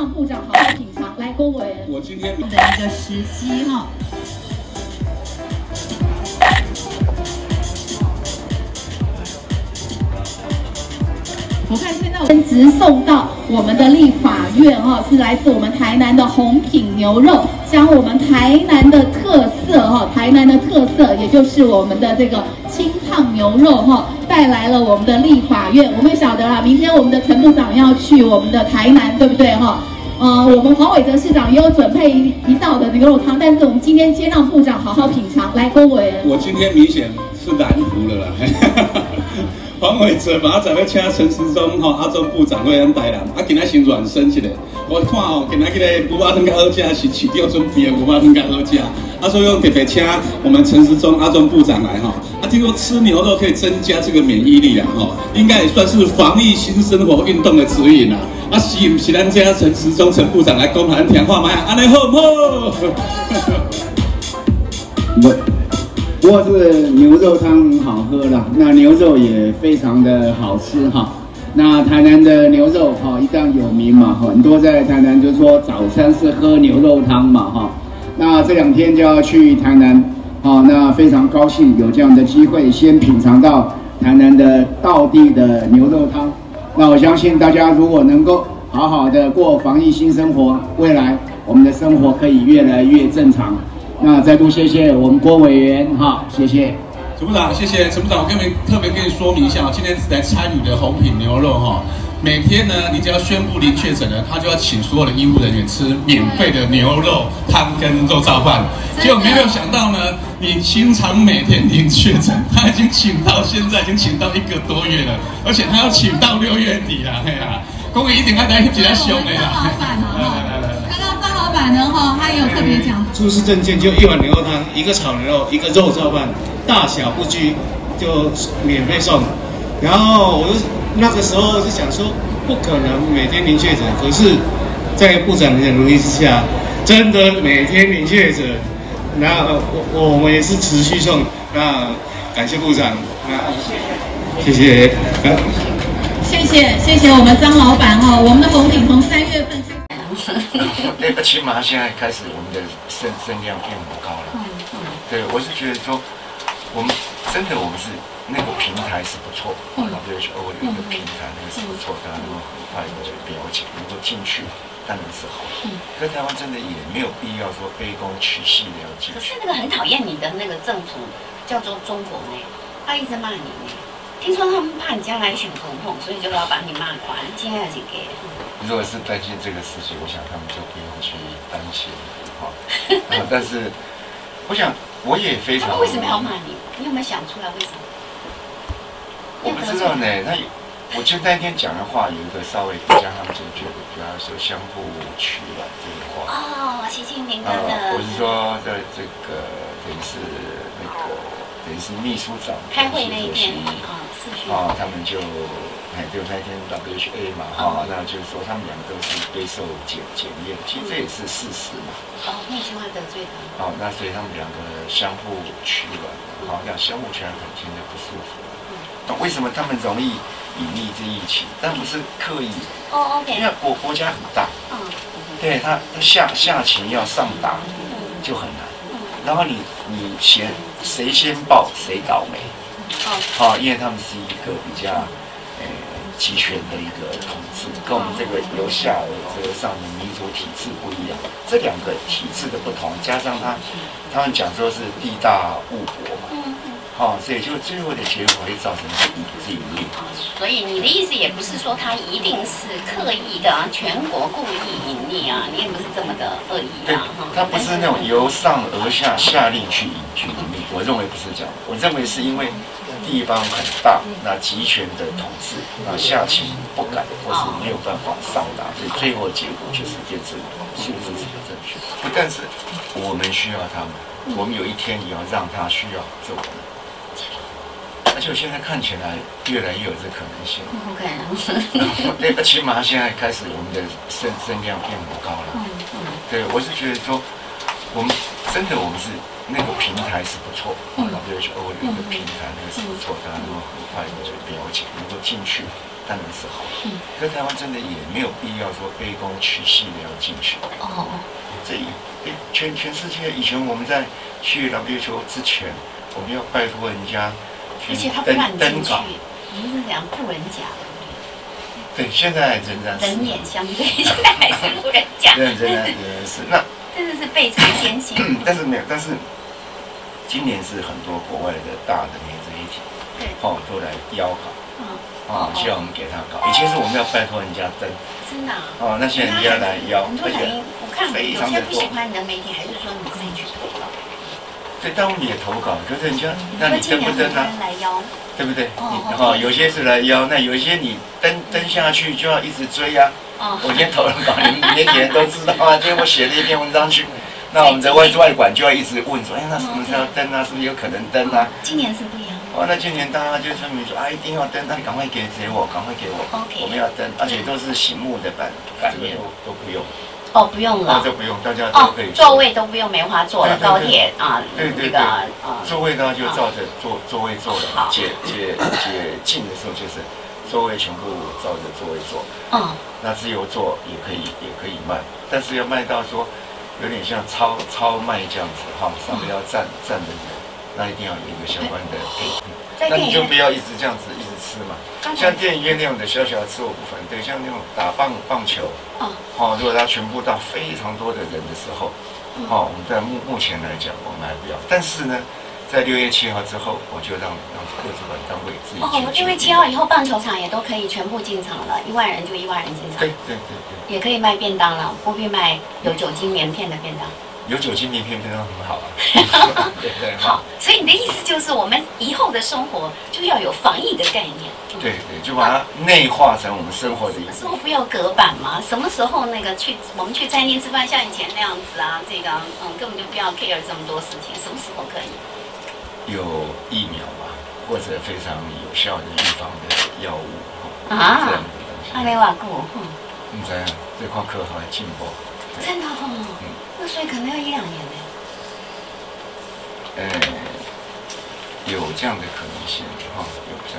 让部长好好品尝。来，郭委员，我今天的一个时机哈。我看现在直送到我们的立法院哈，是来自我们台南的红品牛肉，将我们台南的特色哈，台南的特色也就是我们的这个清烫牛肉哈，带来了我们的立法院。我们也晓得啦，明天我们的陈部长要去我们的台南，对不对哈？我们黄伟哲市长也有准备一道的牛肉汤，但是我们今天先让部长好好品尝。来，郭委员，我今天明显是蓝图了啦。黄伟哲马上要请陈时中阿中部长回咱台南，今仔先软身起来。我看今仔个牛肉汤较好食，是市长准备的牛肉汤较好食。所以我特别请我们陈时中阿中部长来听说吃牛肉可以增加这个免疫力应该也算是防疫新生活运动的指引啦。是不是咱这陈时中陈部长来讲咱听话吗？安尼好唔好？不过是牛肉汤很好喝啦，那牛肉也非常的好吃哈。那台南的牛肉一向有名嘛，很多在台南就说早餐是喝牛肉汤嘛哈。那这2天就要去台南，那非常高兴有这样的机会，先品尝到台南的道地的牛肉汤。那我相信大家如果能够好好的过防疫新生活，未来我们的生活可以越来越正常。那再度谢谢我们郭委员谢谢。陈部长，谢谢陈部长。我特别跟你说明一下，今天来参与的红品牛肉每天呢，你只要宣布零确诊了，他就要请所有的医护人员吃免费的牛肉汤跟肉燥饭。结果没有想到呢，你经常每天零确诊，他已经请到现在已经请到1个多月了，而且他要请到6月底啦，嘿啦，公委一定要来比较凶的啦。张老板呢他也有特别讲，出示证件就1碗牛肉汤，1个炒牛肉，1个肉燥饭，大小不拘，就免费送。然后我就那个时候就想说，不可能每天零确诊，可是，在部长的努力之下，真的每天零确诊。那我们也是持续送，那感谢部长，那谢谢。谢谢我们张老板我们的红品从3月份。起码现在开始我们的声量变很高了。对，我是觉得说，我们是那个平台是不错，WHO 有一个平台，那个是不错，大家能够很快的就了解，能够进去，当然是好。可是台湾真的也没有必要说卑躬屈膝的要进去。可是那个很讨厌你的那个政府叫做中国呢，他一直骂你呢。听说他们怕你将来选总统，所以就要把你骂垮。今天要去给。如果是担心这个事情，我想他们就不用去担心但是，我想我也非常。他们为什么要骂你？你有没有想出来为什么？我不知道呢。我就那天讲的话有一个稍微比较他们正确的，比方说相互取暖这个话。习近平的。我是说在这个等于是秘书长开会那一天他们就那天 WHA 嘛那就是说他们2个都是备受检验，其实这也是事实嘛。秘书还得罪他。那所以他们2个相互取暖，那相互取暖很听着不舒服。为什么他们容易隐匿这疫情？但不是刻意。OK。因为国家很大。对他下棋要上打就很难。然后你谁先报谁倒霉。因为他们是一个比较集权的一个统治，跟我们这个由下而这个上的民主体制不一样。这2个体制的不同，加上他们讲说是地大物博嘛，所以就最后的结果会造成自己利。所以你的意思也不是说他一定是刻意的全国故意隐匿你也不是这么的恶意他不是那种由上而下下令去隐匿，我认为不是这样。我认为是因为地方很大，那集权的统治，那下棋不敢或是没有办法上达，所以最后结果就是变成数字是不正确。不但是我们需要他们，我们有一天也要让他需要这我们。而且现在看起来越来越有这可能性。对，起码现在开始我们的声量变很高了。对，我是觉得说，我们是那个平台是不错，WHO 有一个平台，那个是不错，大家能够很快的就了解，能够进去，当然是好。可是台湾真的也没有必要说卑躬屈膝的要进去。这全世界以前我们在去 WHO 之前，我们要拜托人家去登稿，你们是讲不人甲。对，现在仍然是人眼相对，现在还是不人甲。仍然是那。真的是倍尝艰辛。但是今年是很多国外的大的媒体，都来邀稿，希望我们给他稿。以前是我们要拜托人家登，真的啊。那现在人家来邀，很多人我看有些不喜欢你的媒体，还是说你自己去投稿。对，但我们也投稿，可是人家那你登不登啊？来邀，对不对？有些是来邀，那有一些你登下去就要一直追啊。我今天投了稿，你们媒体人都知道啊。今天我写了一篇文章去，那我们的外管就要一直问说，那什么时候登啊？是不是有可能登啊？今年是不一样。那今年大家就分明说一定要登，那你赶快给我，赶快给我，我们要登，而且都是醒目的版面，都不用。不用了，这不用，大家都可以。座位都不用梅花座了，高铁啊，对，座位呢就照着座位坐了，解禁的时候就是座位全部照着座位坐。那自由座也可以卖，但是要卖到说有点像超卖这样子上面要站的人，那一定要有一个相关的配比。那你就不要一直这样子一直吃嘛。像电影院那种的小小吃我不反对，像那种打棒球，如果它全部到非常多的人的时候，我们在目前来讲我们还不要，但是呢。在6月7号之后，我就让各主管单位自己。6月7号以后，棒球场也都可以全部进场了，1万人就1万人进场。对。也可以卖便当了，不必卖有酒精棉片的便当。有酒精棉片便当很好啊。对。好，所以你的意思就是，我们以后的生活就要有防疫的概念。对，就把它内化成我们生活的一部分。生活不要隔板嘛？什么时候我们去餐厅吃饭，像以前那样子啊？这个根本就不要 care 这么多事情，什么时候可以？有疫苗吧，或者非常有效的预防的药物这样的东西。阿雷瓦固，你知道这块科还进步。真的那所以可能要1-2年呢。有这样的可能性有这样